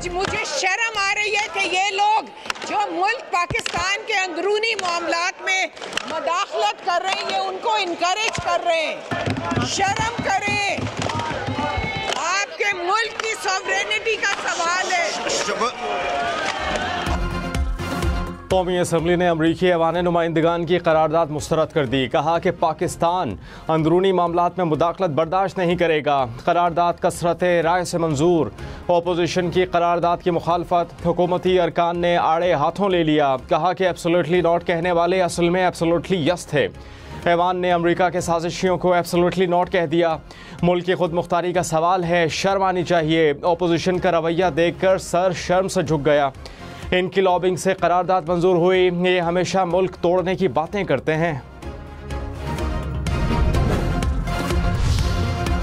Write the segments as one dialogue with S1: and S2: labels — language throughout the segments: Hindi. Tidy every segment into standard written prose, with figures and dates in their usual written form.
S1: आज मुझे शर्म आ रही है कि ये लोग जो मुल्क पाकिस्तान के अंदरूनी मामलात में मदाखलत कर रहे हैं, ये उनको इनकरेज कर रहे हैं। शर्म करें, आपके मुल्क की सॉवरेनिटी का सवाल है।
S2: कौमी असम्बली ने अमरीकी ऐवान नुमाइंदगान की करारदाद मुस्तरद कर दी। कहा कि पाकिस्तान अंदरूनी मामलात में मुदाखलत बर्दाश्त नहीं करेगा। करारदाद कसरत राय से मंजूर। अपोजिशन की करारदाद की मुखालफत हुकूमती अरकान ने आड़े हाथों ले लिया। कहा कि एब्सोल्युटली नॉट कहने वाले असल में एब्सोल्युटली यस थे। ऐवान ने अमरीका के साजिशियों को एब्सोल्युटली नॉट कह दिया। मुल्क की खुद मुख्तारी का सवाल है, शर्म आनी चाहिए। अपोजिशन का रवैया देखकर सर शर्म से झुक गया। इनकी लॉबिंग से करारदाद मंजूर हुई। ये हमेशा मुल्क तोड़ने की बातें करते हैं।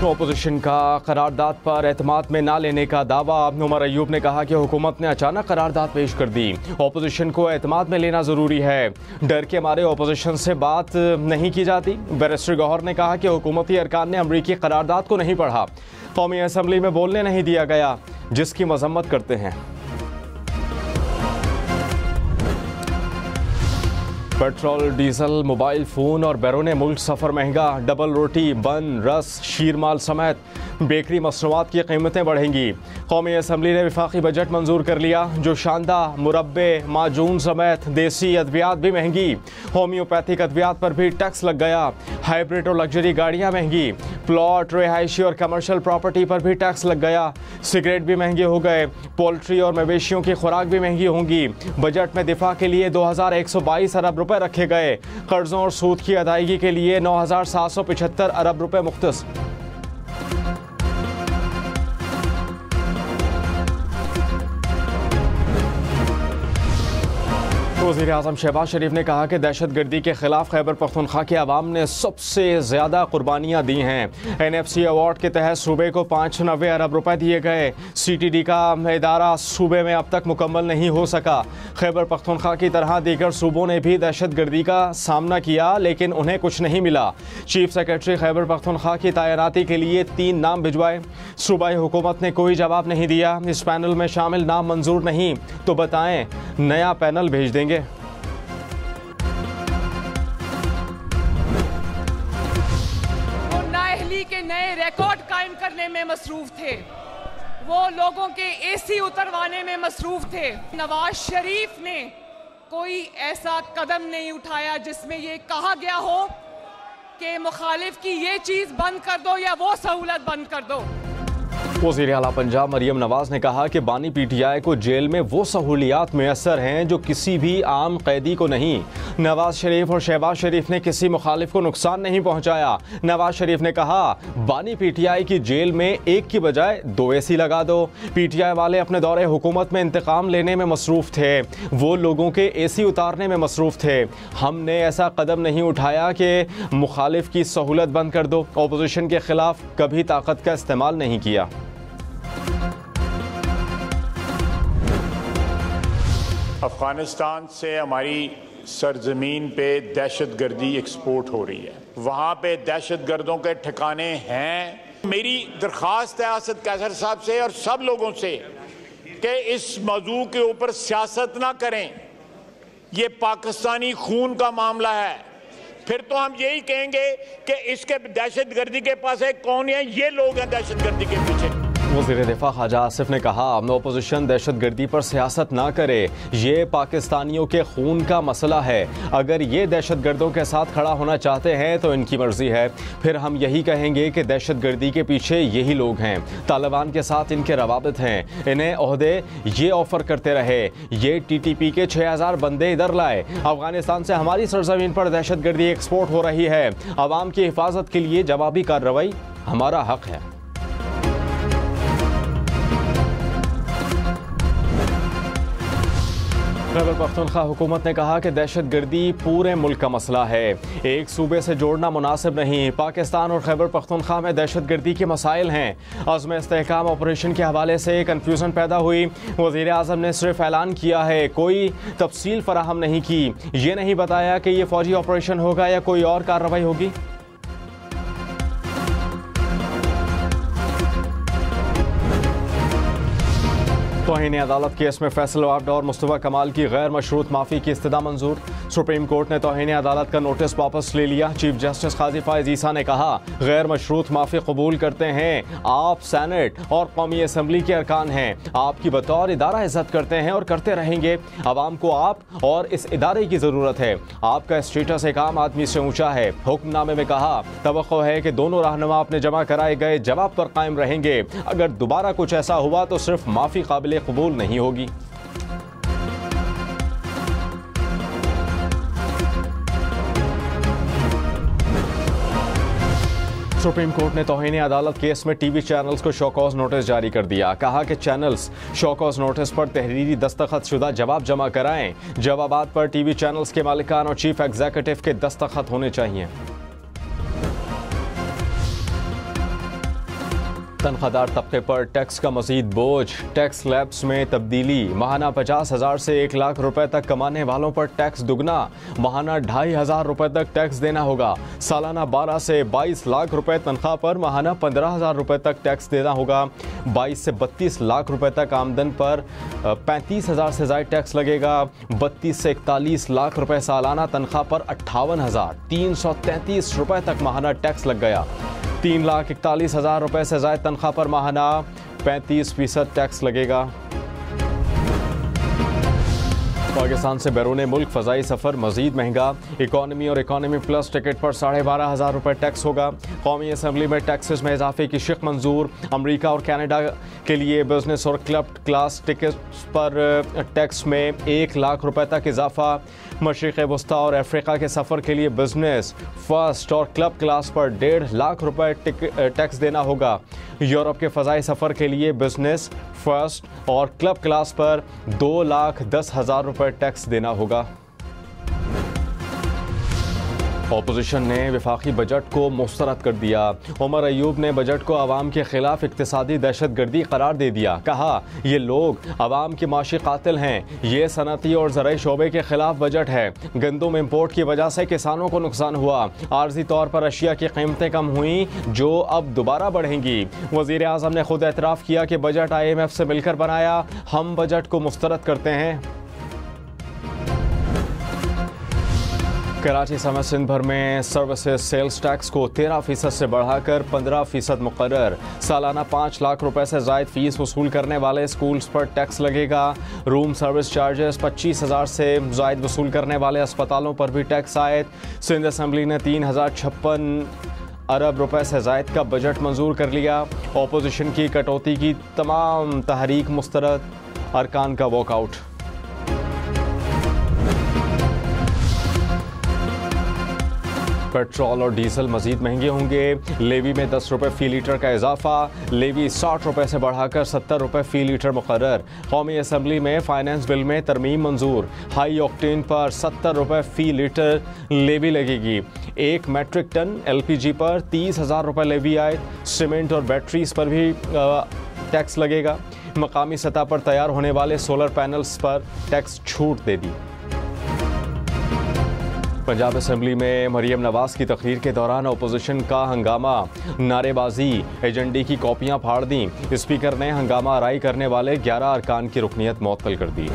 S2: अपोजिशन का करारदाद पर एतमाद में ना लेने का दावा। उमर अयूब ने कहा कि हुकूमत ने अचानक करारदाद पेश कर दी। अपोजिशन को एतमाद में लेना ज़रूरी है। डर के मारे अपोजिशन से बात नहीं की जाती। बैरिस्टर गौहर ने कहा कि हुकूमती अरकान ने अमरीकी करारदाद को नहीं पढ़ा। कौमी असम्बली में बोलने नहीं दिया गया, जिसकी मजम्मत करते हैं। पेट्रोल, डीजल, मोबाइल फ़ोन और बैरून मुल्क सफ़र महंगा। डबल रोटी, बन, रस, शीरमाल समेत बेकरी मसनूआत की कीमतें बढ़ेंगी। कौमी असम्बली ने वफाकी बजट मंजूर कर लिया। जो शानदा, मुरब्बे, माजून समेत देसी अद्वियात भी महंगी। होम्योपैथिक अद्वियात पर भी टैक्स लग गया। हाइब्रिड और लग्जरी गाड़ियाँ महंगी। प्लॉट, रिहायशी और कमर्शियल प्रॉपर्टी पर भी टैक्स लग गया। सिगरेट भी महंगे हो गए। पोल्ट्री और मवेशियों की खुराक भी महंगी होंगी। बजट में दिफा के लिए 2122 अरब रुपए रखे गए। कर्जों और सूद की अदायगी के लिए 9775 अरब रुपए मुख्तस। वज़ीर आज़म शहबाज शरीफ ने कहा कि दहशत गर्दी के खिलाफ खैबर पख्तूनख्वा के अवाम ने सबसे ज़्यादा कुर्बानियाँ दी हैं। NFC अवार्ड के तहत सूबे को 95 अरब रुपए दिए गए। CTD का इदारा सूबे में अब तक मुकम्मल नहीं हो सका। खैबर पख्तूनख्वा की तरह दीगर सूबों ने भी दहशत गर्दी का सामना किया, लेकिन उन्हें कुछ नहीं मिला। चीफ सेक्रेटरी खैबर पख्तूनख्वा की तैनाती के लिए 3 नाम भिजवाए। सूबाई हुकूमत ने कोई जवाब नहीं दिया। इस पैनल में शामिल नाम मंजूर नहीं तो बताएं, नया पैनल भेज देंगे।
S1: के नए रिकॉर्ड कायम करने में मसरूफ थे, वो लोगों के AC उतरवाने में मसरूफ थे। नवाज शरीफ ने कोई ऐसा कदम नहीं उठाया जिसमें ये कहा गया हो कि मुखालिफ की ये चीज बंद कर दो या वो सहूलत बंद कर दो।
S2: वज़ीर आला पंजाब मरियम नवाज ने कहा कि बानी PTI को जेल में वो सहूलियात मैसर हैं जो किसी भी आम कैदी को नहीं। नवाज शरीफ और शहबाज शरीफ ने किसी मुखालिफ को नुकसान नहीं पहुंचाया। नवाज शरीफ ने कहा, बानी PTI की जेल में एक की बजाय 2 AC लगा दो। PTI वाले अपने दौरे हुकूमत में इंतकाम लेने में मसरूफ थे, वो लोगों के AC उतारने में मसरूफ थे। हमने ऐसा कदम नहीं उठाया कि मुखालिफ की सहूलत बंद कर दो। अपोजिशन के खिलाफ कभी ताकत का इस्तेमाल नहीं किया।
S3: अफ़गानिस्तान से हमारी सरजमीन पे दहशत गर्दी एक्सपोर्ट हो रही है। वहाँ पे दहशत गर्दों के ठिकाने हैं। मेरी दरख्वास्त है असद कैसर साहब से और सब लोगों से कि इस मौजू के ऊपर सियासत ना करें। ये पाकिस्तानी खून का मामला है। फिर तो हम यही कहेंगे कि इसके दहशत गर्दी के पास है कौन है, ये लोग हैं दहशत गर्दी के पीछे।
S2: वज़ीर दिफा ख्वाजा आसिफ ने कहा, अपोजिशन दहशत गर्दी पर सियासत ना करे। ये पाकिस्तानियों के खून का मसला है। अगर ये दहशत गर्दों के साथ खड़ा होना चाहते हैं तो इनकी मर्जी है। फिर हम यही कहेंगे कि दहशत गर्दी के पीछे यही लोग हैं। तालिबान के साथ इनके रवाबित हैं। इन्हें ओहदे ये ऑफर करते रहे। ये TTP के 6000 बंदे इधर लाए। अफगानिस्तान से हमारी सरजमीन पर दहशत गर्दी एक्सपोर्ट हो रही है। अवाम की हिफाजत के लिए जवाबी कार्रवाई हमारा हक है। खैबर पख्तूनख्वा हुकूमत ने कहा कि दहशत गर्दी पूरे मुल्क का मसला है, एक सूबे से जोड़ना मुनासिब नहीं। पाकिस्तान और खैबर पख्तूनख्वा में दहशत गर्दी के मसाइल हैं। अज़्म इस्तेहकाम ऑपरेशन के हवाले से कन्फ्यूजन पैदा हुई। वज़ीर आज़म ने सिर्फ ऐलान किया है, कोई तफसील फराहम नहीं की। ये नहीं बताया कि ये फौजी ऑपरेशन होगा या कोई और कार्रवाई होगी। तौहीन अदालत केस में फैसल वाब्ड और मुस्तफा कमाल की गैर मशरूत माफ़ी की इस्तदा मंजूर। सुप्रीम कोर्ट ने तौहीन अदालत का नोटिस वापस ले लिया। चीफ जस्टिस काजी फायज ईसा ने कहा, गैर मशरूत माफ़ी कबूल करते हैं। आप सेनेट और कौमी असम्बली के अरकान हैं, आपकी बतौर इदारा इज्जत करते हैं और करते रहेंगे। आवाम को आप और इस इदारे की ज़रूरत है। आपका स्टेटस एक आम आदमी से ऊँचा है। हुक्मनामे में कहा, तवक्को है कि दोनों रहनुमा अपने जमा कराए गए जवाब पर कायम रहेंगे। अगर दोबारा कुछ ऐसा हुआ तो सिर्फ माफ़ी काबिल कबूल नहीं होगी। सुप्रीम कोर्ट ने तौहीन अदालत केस में टीवी चैनल्स को शोकॉज नोटिस जारी कर दिया। कहा कि चैनल्स शोकॉज नोटिस पर तहरीरी दस्तखत शुदा जवाब जमा कराएं। जवाबात पर टीवी चैनल्स के मालिकान और चीफ एग्जीक्यूटिव के दस्तखत होने चाहिए। तनख्वाहदार तबके पर टैक्स का मजीद बोझ। टैक्स स्लैब्स में तब्दीली। माहाना 50,000 से 1 लाख रुपए तक कमाने वालों पर टैक्स दुगना। माहाना 2,500 रुपए तक टैक्स देना होगा। सालाना 12 से 22 लाख रुपए तनख्वाह पर माहाना 15,000 रुपए तक टैक्स देना होगा। 22 से 32 लाख रुपए तक आमदन पर 35,000 से ज़ायद टैक्स लगेगा। 32 से 41 लाख रुपए सालाना तनख्वाह पर 58,333 रुपए तक माहाना टैक्स लग गया। 3,41,000 रुपए से ज़ायद तनख्वाह पर माहाना 35% टैक्स लगेगा। पाकिस्तान से बैरून मुल्क फ़ज़ाई सफ़र मज़ीद महंगा। इकॉनमी और इकॉनमी प्लस टिकट पर 12,500 रुपये टैक्स होगा। कौमी असम्बली में टैक्सेस में इजाफे की शिक मंजूर। अमरीका और कनाडा के लिए बिजनेस और क्लब क्लास टिकट्स पर टैक्स में 1 लाख रुपए तक इजाफा। मशरिक़ वस्ता और अफ्रीका के सफ़र के लिए बिजनेस फर्स्ट और क्लब क्लास पर 1.5 लाख रुपए टैक्स देना होगा। यूरोप के फ़ज़ाई सफ़र के लिए बिजनेस फर्स्ट और क्लब क्लास पर 2,10,000 रुपये टैक्स देना होगा। ऑपोजिशन ने वफाकी बजट को मुस्तरद कर दिया। उमर अयूब ने बजट को आवाम के खिलाफ इक्तिसादी दहशतगर्दी करार दे दिया। कहा, ये लोग आवाम के माशी कातिल हैं। ये सनती और ज़राई शोबे के खिलाफ बजट है। गंदम इम्पोर्ट की वजह से किसानों को नुकसान हुआ। आर्जी तौर पर अशिया की कीमतें कम हुई जो अब दोबारा बढ़ेंगी। वज़ीर आज़म ने खुद एतराफ़ किया कि बजट IMF से मिलकर बनाया। हम बजट को मुस्तरद करते हैं। कराची समेत सिंध भर में सर्विसेज सेल्स टैक्स को 13% से बढ़ाकर 15% मुकर्रर। सालाना 5 लाख रुपए से ज़ायद फ़ीस वसूल करने वाले स्कूल्स पर टैक्स लगेगा। रूम सर्विस चार्जेस 25,000 से ज़ायद वसूल करने वाले अस्पतालों पर भी टैक्स आयद। सिंध असम्बली ने 3,056 अरब रुपए से ज़ायद का बजट मंजूर कर लिया। ऑपोजिशन की कटौती की तमाम तहरीक मुस्तरद। अरकान का वॉकआउट। पेट्रोल और डीजल मजीद महंगे होंगे। लेवी में 10 रुपये फ़ी लीटर का इजाफा। लेवी 60 रुपये से बढ़ाकर 70 रुपये फ़ी लीटर मुकर्रर। कौमी असम्बली में फाइनेंस बिल में तरमीम मंजूर। हाई ऑक्टेन पर 70 रुपये फ़ी लीटर लेवी लगेगी। 1 मैट्रिक टन LPG पर 30,000 रुपये लेवी आए। सीमेंट और बैटरीज पर भी टैक्स लगेगा। मकामी सतह पर तैयार होने वाले सोलर पैनल्स पर टैक्स छूट दे दी। पंजाब असम्बली में मरियम नवाज की तकरीर के दौरान अपोजिशन का हंगामा। नारेबाजी। एजेंडे की कॉपियां फाड़ दी। स्पीकर ने हंगामा आराई करने वाले 11 अरकान की रुकनीत मुअत्तल कर दी।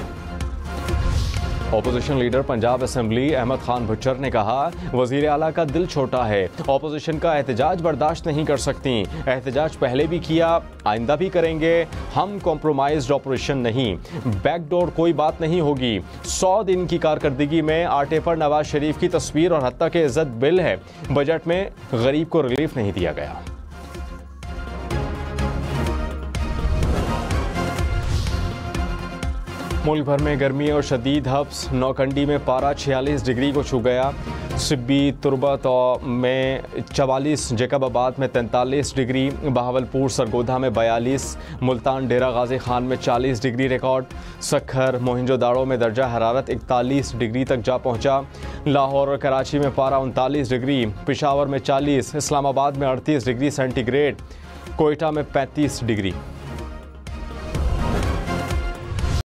S2: Opposition leader Punjab assembly Ahmad Khan Bhuchar ने कहा, वज़ीर आला का दिल छोटा है। अपोजिशन का एहतजाज बर्दाश्त नहीं कर सकती। एहतजाज पहले भी किया, आइंदा भी करेंगे। हम कॉम्प्रोमाइज्ड ऑपरेशन नहीं। बैकडोर कोई बात नहीं होगी। 100 दिन की कारकर्दगी में आटे पर नवाज शरीफ की तस्वीर और हत्ता के इज्जत बिल है। बजट में गरीब को रिलीफ नहीं दिया गया। मुल्क भर में गर्मी और शदीद हब्स। नौकंडी में पारा 46 डिग्री को छू गया। सिब्बी तुरबत में 44, जैकबाबाद में 43 डिग्री, बहावलपुर सरगोधा में 42, मुल्तान डेरा गाजी खान में 40 डिग्री रिकॉर्ड। सखर मोहिंजोदाड़ो में दर्जा हरारत 41 डिग्री तक जा पहुंचा। लाहौर और कराची में पारा 39 डिग्री, पेशावर में 40, इस्लामाबाद में 38 डिग्री सेंटीग्रेड, कोयटा में 35 डिग्री।